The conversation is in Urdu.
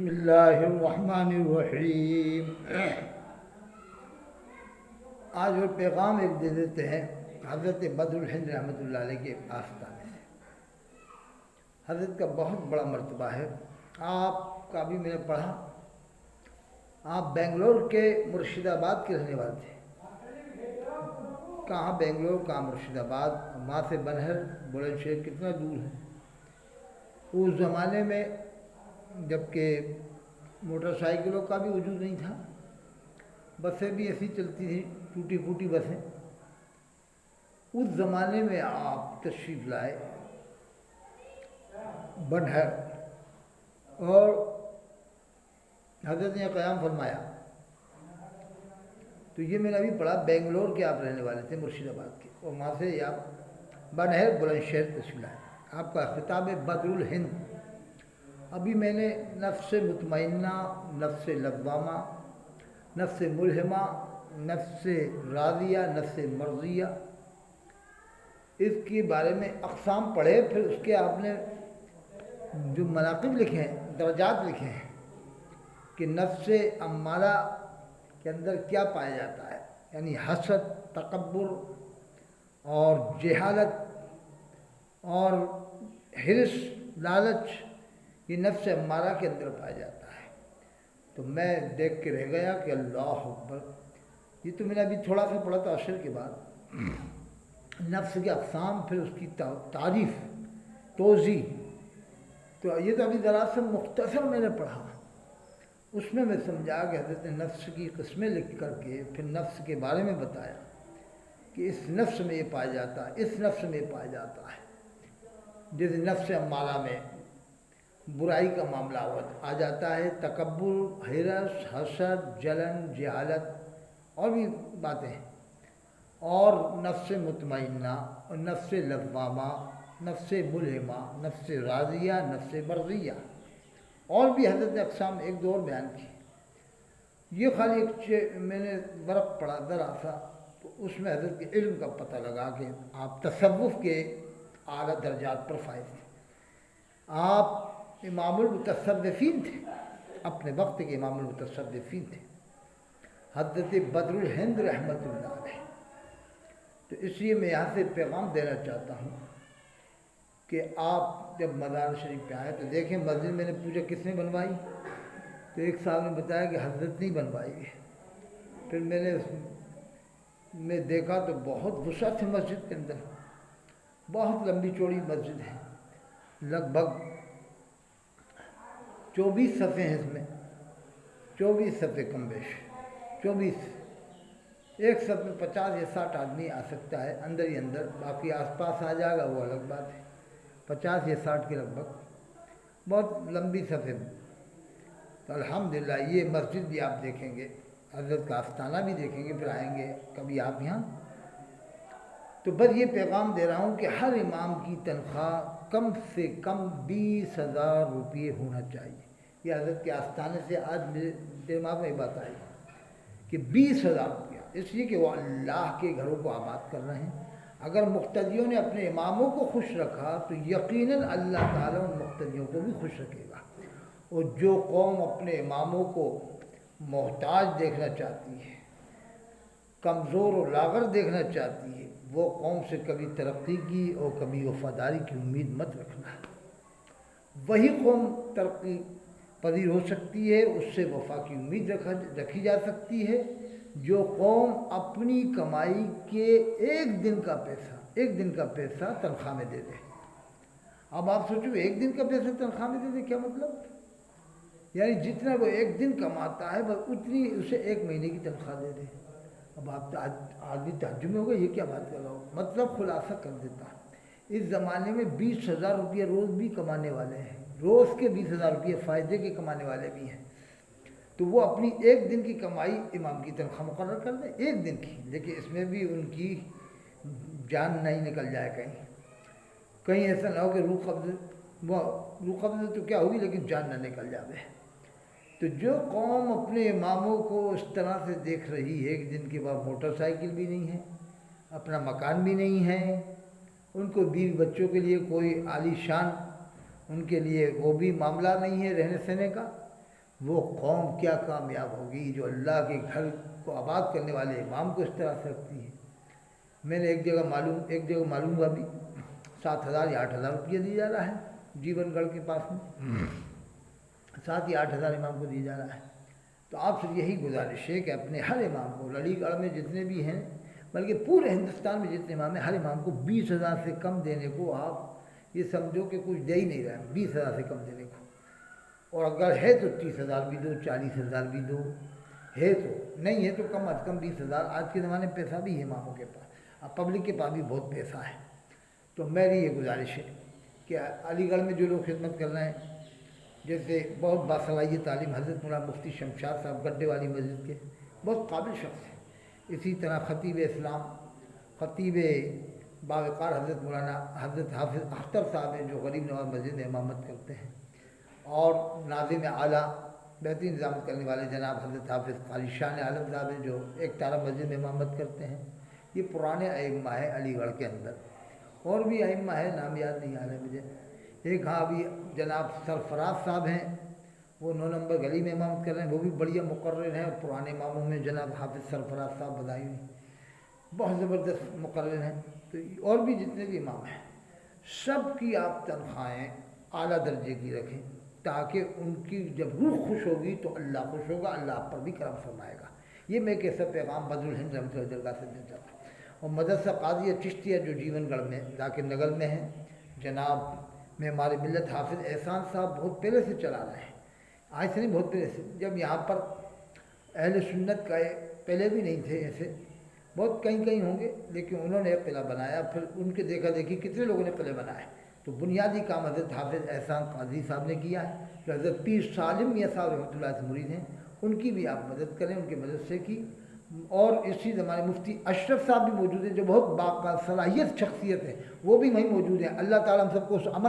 بسم اللہ الرحمن الرحیم۔ آج وہ پیغام ایک دے دیتے ہیں حضرت بدر الہند رحمۃ اللہ علیہ کے آستانے سے۔ حضرت کا بہت بڑا مرتبہ ہے۔ آپ کا بھی میں نے پڑھا، آپ بنگلور کے مرشد آباد کے رہنے والے تھے۔ کہاں بنگلور، کہاں مرشد آباد، وہاں سے بنہر بلند شہر کتنا دور ہے۔ اس زمانے میں جبکہ موٹر سائیکلوں کا بھی وجود نہیں تھا، بسیں بھی ایسی چلتی تھیں، ٹوٹی پھوٹی بسیں۔ اس زمانے میں آپ تشریف لائے بنہر، اور حضرت نے قیام فرمایا۔ تو یہ میں نے ابھی پڑھا، بنگلور کے آپ رہنے والے تھے، مرشد آباد کے، اور وہاں سے آپ بنہر بلند شہر تشریف لائے۔ آپ کا خطاب ہے بدر الہند۔ ابھی میں نے نفس مطمئنہ، نفس لوامہ، نفس ملہمہ، نفس راضیہ، نفس مرضیہ، اس کے بارے میں اقسام پڑھے۔ پھر اس کے آپ نے جو مناقب لکھے ہیں، درجات لکھے ہیں کہ نفس امارہ کے اندر کیا پایا جاتا ہے، یعنی حسد، تکبر اور جہالت اور حرص، لالچ، یہ نفس امارہ کے اندر پایا جاتا ہے۔ تو میں دیکھ کے رہ گیا کہ اللہ اکبر، یہ تو میں نے ابھی تھوڑا سا پڑھا تھا عشر کے بعد، نفس کے اقسام، پھر اس کی تعریف، توضیح۔ تو یہ تو ابھی ذرا سا مختصر میں نے پڑھا، اس میں سمجھا کہ حضرت نے نفس کی قسمیں لکھ کر کے پھر نفس کے بارے میں بتایا کہ اس نفس میں یہ پایا جاتا ہے، اس نفس میں یہ پایا جاتا ہے۔ جیسے نفس امارہ میں برائی کا معاملہ آ جاتا ہے، تکبر، حرص، حسد، جلن، جہالت اور بھی باتیں، اور نفس مطمئنہ، نفس لوامہ، نفس ملہمہ، نفس راضیہ، نفس مرضیہ، اور بھی حضرت نے اقسام ایک دو اور بیان کی۔ یہ خالی ایک میں نے ورق پڑھا ذرا سا، تو اس میں حضرت کے علم کا پتہ لگا کہ آپ تصوف کے اعلیٰ درجات پر فائز تھے۔ آپ امام المتصوفین تھے، اپنے وقت کے امام المتصوفین تھے، حضرت بدر الہند رحمۃ اللہ علیہ۔ تو اس لیے میں یہاں سے پیغام دینا چاہتا ہوں کہ آپ جب مزار شریف پہ آئے تو دیکھیں مسجد میں نے پوچھا کس نے بنوائی، تو ایک صاحب نے بتایا کہ حضرت نے بنوائی ہے۔ پھر میں دیکھا تو بہت غصہ تھے مسجد کے اندر، بہت لمبی چوڑی مسجد ہے، لگ بھگ 24 صفحے ہیں اس میں، 24 صفحے کم بیش، 24۔ ایک صف میں 50 یا 60 آدمی آ سکتا ہے اندر ہی اندر، باقی آس پاس آ جائے گا وہ الگ بات ہے۔ 50 یا 60 کے لگ بھگ، بہت لمبی صفحے میں۔ تو الحمدللہ یہ مسجد بھی آپ دیکھیں گے، حضرت کا آستانہ بھی دیکھیں گے، پھر آئیں گے کبھی آپ یہاں۔ تو بس یہ پیغام دے رہا ہوں کہ ہر امام کی تنخواہ کم سے کم 20,000 روپیے ہونا چاہیے۔ یہ حضرت کے آستانے سے آج میرے دماغ میں بات آئی کہ 20,000 روپیہ، اس لیے کہ وہ اللہ کے گھروں کو آباد کر رہے ہیں۔ اگر مقتدیوں نے اپنے اماموں کو خوش رکھا تو یقیناً اللہ تعالیٰ ان مقتدیوں کو بھی خوش رکھے گا۔ اور جو قوم اپنے اماموں کو محتاج دیکھنا چاہتی ہے، کمزور و لاغر دیکھنا چاہتی ہے، وہ قوم سے کبھی ترقی کی اور کبھی وفاداری کی امید مت رکھنا۔ وہی قوم ترقی پذیر ہو سکتی ہے، اس سے وفا کی امید رکھی جا سکتی ہے، جو قوم اپنی کمائی کے ایک دن کا پیسہ تنخواہ میں دے دے۔ اب آپ سوچو ایک دن کا پیسہ تنخواہ میں دے دے، کیا مطلب؟ یعنی جتنا وہ ایک دن کماتا ہے بس اتنی اسے ایک مہینے کی تنخواہ دے دے۔ اب آپ آدمی تعجب میں ہوگا یہ کیا بات کر رہا ہوں، مطلب خلاصہ کر دیتا ہوں۔ اس زمانے میں 20,000 روپیہ روز بھی کمانے والے ہیں، روز کے 20,000 روپیہ فائدے کے کمانے والے بھی ہیں۔ تو وہ اپنی ایک دن کی کمائی امام کی تنخواہ مقرر کر دیں، ایک دن کی، لیکن اس میں بھی ان کی جان نہیں نکل جائے کہیں ایسا نہ ہو کہ روح قبض تو کیا ہوگی لیکن جان نہ نکل جائے۔ تو جو قوم اپنے اماموں کو اس طرح سے دیکھ رہی ہے کہ جن کے پاس موٹر سائیکل بھی نہیں ہے، اپنا مکان بھی نہیں ہے، ان کو بیوی بچوں کے لیے کوئی عالی شان ان کے لیے وہ بھی معاملہ نہیں ہے رہنے سہنے کا، وہ قوم کیا کامیاب ہوگی جو اللہ کے گھر کو آباد کرنے والے امام کو اس طرح سے رکھتی ہے۔ میں نے ایک جگہ معلوم ہوا بھی 7,000 یا 8,000 روپیہ دیا جا رہا ہے جیون گڑھ کے پاس میں، 7 یا 8,000 امام کو دیا جا رہا ہے۔ تو آپ سے یہی گزارش ہے کہ اپنے ہر امام کو، علی گڑھ میں جتنے بھی ہیں بلکہ پورے ہندوستان میں جتنے امام ہیں، ہر امام کو 20,000 سے کم دینے کو آپ یہ سمجھو کہ کچھ دے ہی نہیں رہے، 20,000 سے کم دینے کو۔ اور اگر ہے تو 30,000 بھی دو، 40,000 بھی دو، ہے تو، نہیں ہے تو کم از کم 20,000۔ آج کے زمانے میں پیسہ بھی ہے اماموں کے پاس، اب پبلک کے پاس بھی بہت پیسہ ہے۔ تو میری یہ گزارش ہے کہ علی گڑھ میں جو لوگ خدمت کر رہے ہیں، جیسے بہت باصلاحیت عالم حضرت مولانا مفتی شمشاد صاحب گڈھے والی مسجد کے، بہت قابل شخص ہیں۔ اسی طرح خطیب اسلام، خطیب باوقار حضرت حافظ اختر صاحب ہیں جو غریب نواز مسجد میں امامت کرتے ہیں، اور ناظم اعلیٰ بہترین نظام کرنے والے جناب حضرت حافظ قاری شان عالم صاحب ہیں جو ایک تارہ مسجد میں امامت کرتے ہیں۔ یہ پرانے ائمہ ہیں علی گڑھ کے اندر، اور بھی ائمہ ہیں، نام یاد نہیں آ رہے مجھے۔ ایک ہاں ابھی جناب سرفراز صاحب ہیں، وہ 9 نمبر گلی میں امامت کر رہے ہیں، وہ بھی بڑھیا مقرر ہیں، اور پرانے اماموں میں جناب حافظ سرفراز صاحب بدائی ہوئی، بہت زبردست مقرر ہیں۔ تو اور بھی جتنے بھی امام ہیں، سب کی آپ تنخواہیں اعلیٰ درجے کی رکھیں، تاکہ ان کی جب روح خوش ہوگی تو اللہ خوش ہوگا، اللہ آپ پر بھی کرم فرمائے گا۔ یہ میں کیسا پیغام بدر الہند رحمۃ اللہ درگاہ سے دیتا ہوں۔ اور مدرسہ قاضیہ چشتیہ جو جیون گڑھ میں ذاکر نگر میں ہے، جناب معمار ملت حافظ احسان صاحب بہت پہلے سے چلا رہے ہیں، آج سے نہیں، بہت پہلے سے۔ جب یہاں پر اہل سنت کا پہلے بھی نہیں تھے ایسے، بہت کہیں ہوں گے، لیکن انہوں نے ایک قلعہ بنایا، پھر ان کے دیکھا دیکھی کتنے لوگوں نے قلعے بنائے، تو بنیادی کام حضرت حافظ احسان قاضی صاحب نے کیا ہے، جو حضرت پیر سالم میاں صاحب رحمۃ اللہ سے مرید ہیں، ان کی بھی آپ مدد کریں، ان کے مدرسے کی۔ اور اسی زمانے مفتی اشرف صاحب بھی موجود ہیں جو بہت باصلاحیت شخصیت ہے، وہ بھی وہیں موجود ہیں۔ اللہ تعالیٰ ہم سب کو اس عمل